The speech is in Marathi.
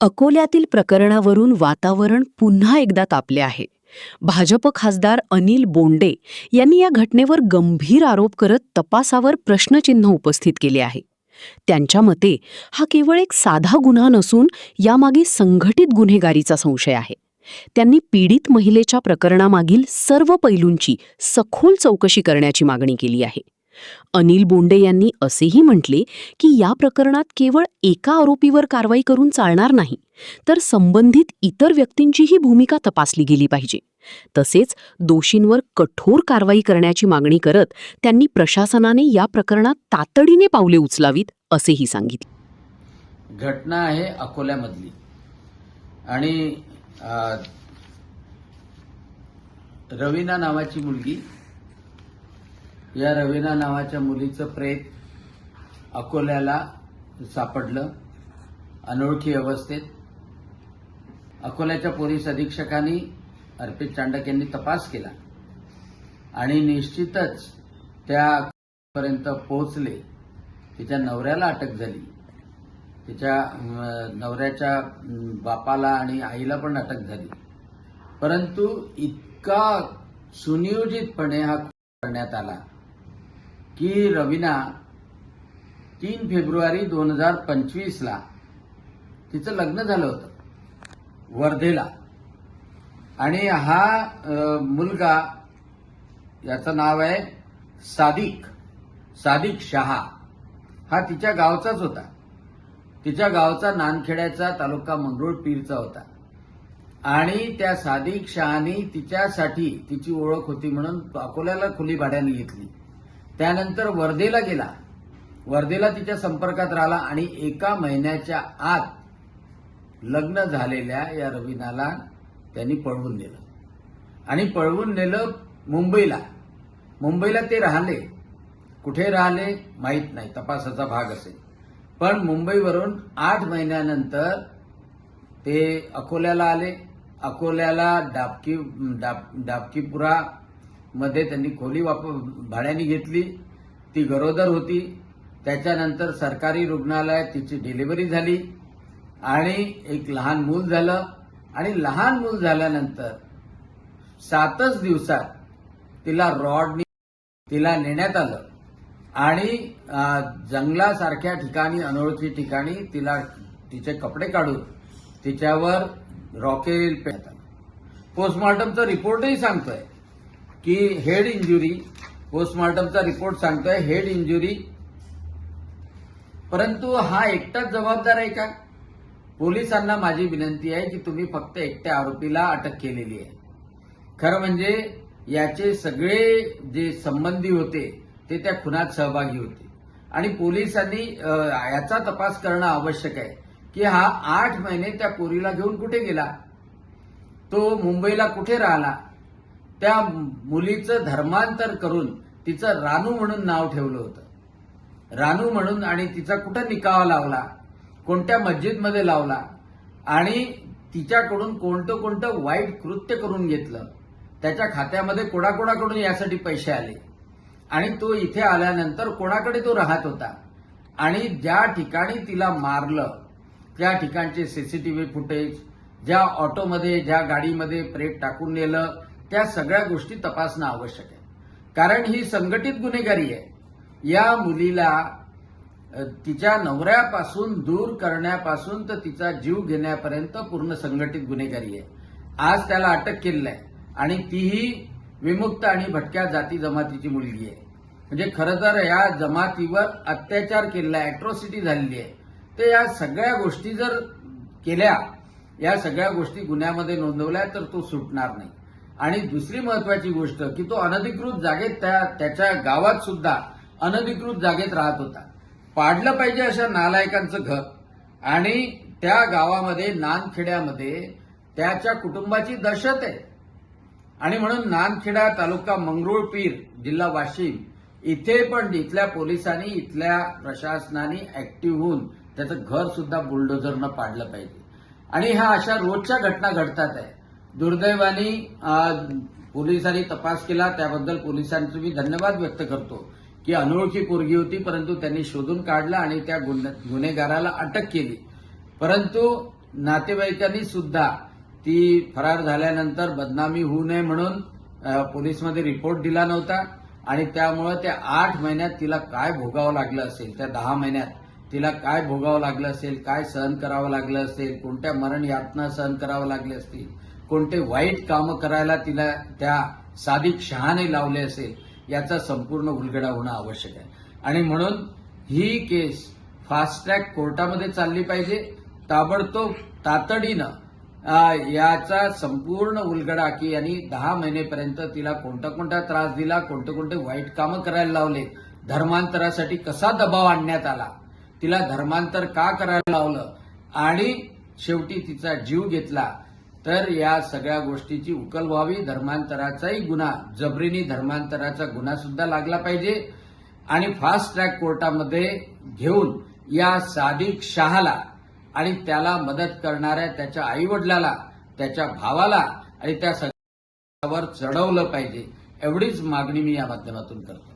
अकोल्यातील प्रकरणावरून वातावरण पुन्हा एकदा तापले आहे. भाजप खासदार अनिल बोंडे यांनी या घटनेवर गंभीर आरोप करत तपासावर प्रश्नचिन्ह उपस्थित केले आहे. त्यांच्या मते हा केवळ एक साधा गुन्हा नसून यामागे संघटित गुन्हेगारीचा संशय आहे. त्यांनी पीडित महिलेच्या प्रकरणामागील सर्व पैलूंची सखोल चौकशी करण्याची मागणी केली आहे. अनिल बोंडे यांनी असेही म्हटले की या प्रकरणात केवळ एका आरोपीवर कारवाई करून चालणार नाही, तर संबंधित इतर व्यक्तींचीही भूमिका तपासली गेली पाहिजे. तसेच दोषींवर कठोर कारवाई करण्याची मागणी करत त्यांनी प्रशासनाने या प्रकरणात तातडीने पावले उचलावीत असेही सांगितले. घटना आहे अकोल्यामधली आणि रवीना नावाची मुलगी, या रवीना नावाच्या मुलीचं प्रेत अकोल्याला सापडलं अनोळखी अवस्थेत. अकोल्याच्या पोलीस अधीक्षकांनी अर्पित चांडक यांनी तपास केला आणि निश्चितच त्यापर्यंत पोहोचले. तिच्या नवऱ्याला अटक झाली, तिच्या नवऱ्याच्या बापाला आणि आईला पण अटक झाली. परंतु इतका सुनियोजितपणे हा करण्यात आला की रवीना 3 फेब्रुवारी 2025ला तिचं लग्न झालं होतं वर्धेला आणि हा मुलगा, याचं नाव आहे सादिक शहा, हा तिच्या गावचाच होता. तिच्या गावचा नानखेड्याचा, तालुका मंगरुळपीरचा होता आणि त्या सादिक शहानी तिच्यासाठी, तिची ओळख होती म्हणून अकोल्याला खुली भाड्याने घेतली. त्यानंतर वर्धेला गेला, वर्धेला तिच्या संपर्कात राहिला आणि 1 महिन्याच्या आत लग्न झालेल्या या रवीनाला त्यांनी पळवून नेलं आणि पळवून नेलं मुंबईला. मुंबईला ते राहिले, कुठे राहिले माहीत नाही, तपासाचा भाग असेल. पण मुंबईवरून 8 महिन्यानंतर ते अकोल्याला आले. अकोल्याला डाबकीपुरा मध्ये त्यांनी खोली भाड्याने घेतली. ती गरोदर होती. त्याच्यानंतर सरकारी रुग्णालयात तिची डिलिव्हरी झाली आणि एक लहान मूल झालं आणि लहान मूल झाल्यानंतर 7च दिवसात तिला रॉडनी तिला नेण्यात आलं आणि जंगलासारख्या ठिकाणी, अनोळखी ठिकाणी तिचे कपडे काढून तिच्यावर रॉकेल पेटण्यात आलं. पोस्टमॉर्टमचा रिपोर्टही सांगतोय की हेड इंजुरी, पोस्टमॉर्टमचा रिपोर्ट सांगतोय हेड इंजुरी. परंतु हा एकटाच जबाबदार आहे का? पोलिसांना माझी विनंती आहे की तुम्ही फक्त एकट्या आरोपीला अटक केलेली आहे. खरं म्हणजे याचे सगळे जे संबंधी होते ते त्या खुनात सहभागी होते आणि पोलिसांनी याचा तपास करणं आवश्यक आहे की हा 8 महिने त्या पोरीला घेऊन कुठे गेला, तो मुंबईला कुठे राहिला. त्या मुलीचं धर्मांतर करून तिचं रानू म्हणून नाव ठेवलं होतं, रानू म्हणून, आणि तिचा कुठं निकाह लावला, कोणत्या मस्जिदमध्ये लावला आणि तिच्याकडून कोणतं वाईट कृत्य करून घेतलं. त्याच्या खात्यामध्ये कोणाकोणाकडून यासाठी पैसे आले आणि तो इथे आल्यानंतर कोणाकडे तो राहत होता आणि ज्या ठिकाणी तिला मारलं त्या ठिकाणचे सीसीटीव्ही फुटेज, ज्या ऑटोमध्ये, ज्या गाडीमध्ये प्रेत टाकून नेलं, त्या सगळ्या गोष्टी तपासणं आवश्यक आहे. कारण ही संघटित गुन्हेगारी आहे. या मुलीला तिच्या नवऱ्यापासून दूर करण्यापासून तर तिचा जीव घेण्यापर्यंत पूर्ण संघटित गुन्हेगारी आहे. आज त्याला अटक केलेली आहे आणि तीही विमुक्त आणि भटक्या जाती जमातीची मुलगी आहे. म्हणजे खरं तर या जमातीवर अत्याचार केलेला आहे, अॅट्रॉसिटी झालेली आहे. तर या सगळ्या गोष्टी जर केल्या, या सगळ्या गोष्टी गुन्ह्यामध्ये नोंदवल्या तर तो सुटणार नाही. आणि दुसरी महत्वाची गोष्ट की तो अनधिकृत जागेत, त्याच्या गावात सुद्धा अनधिकृत जागेत राहत होता. पाडलं पाहिजे अशा नालायकांचं घर. आणि त्या गावामध्ये, नानखेड्यामध्ये त्याच्या कुटुंबाची दहशत आहे आणि म्हणून नानखेडा, तालुका मंगरुळपीर, जिल्हा वाशिम, इथे पण इथल्या पोलिसांनी, इथल्या प्रशासनाने ऍक्टिव्ह होऊन त्याचं घर सुद्धा बुलडोझरनं पाडलं पाहिजे. आणि ह्या अशा रोजच्या घटना घडतात आहे. दुर्दैवाने पोलिसांनी तपास केला, त्याबद्दल पोलिसांचे मी धन्यवाद व्यक्त करतो की अनोळखी पोरगी होती परंतु त्यांनी शोधून काढलं आणि त्या गुन्हेगाराला अटक केली. परंतु नातेवाईकांनी सुद्धा ती फरार झाल्यानंतर बदनामी होऊ नये म्हणून पोलीसमध्ये रिपोर्ट दिला नव्हता आणि त्यामुळे त्या 8 महिन्यात तिला काय भोगावं लागलं असेल, त्या 10 महिन्यात तिला काय भोगावं लागलं असेल, काय सहन करावं लागलं असेल, कोणत्या मरण यातना सहन करावं लागले असतील, कोणते वाईट कामं करायला तिला त्या सादिक शहाने लावले असेल, याचा संपूर्ण उलगडा होणं आवश्यक आहे. आणि म्हणून ही केस फास्ट ट्रॅक कोर्टामध्ये चालली पाहिजे. ताबडतोब तातडीनं याचा संपूर्ण उलगडा की यांनी 10 महिनेपर्यंत तिला कोणता कोणता त्रास दिला, कोणते कोणते वाईट कामं करायला लावले, धर्मांतरासाठी कसा दबाव आणण्यात आला, तिला धर्मांतर का करायला लावलं आणि शेवटी तिचा जीव घेतला, तर या सगळ्या गोष्टीची उकल व्हावी. धर्मांतराचाही गुन्हा, जबरीने धर्मांतराचा गुन्हा सुद्धा लागला पाहिजे आणि फास्ट ट्रॅक कोर्टामध्ये घेऊन या सादिक शहाला आणि त्याला मदत करणाऱ्या त्याच्या आईवडिलाला, त्याच्या भावाला आणि त्या सगळ्यावर चढवलं पाहिजे, एवढीच मागणी मी या माध्यमातून करतो.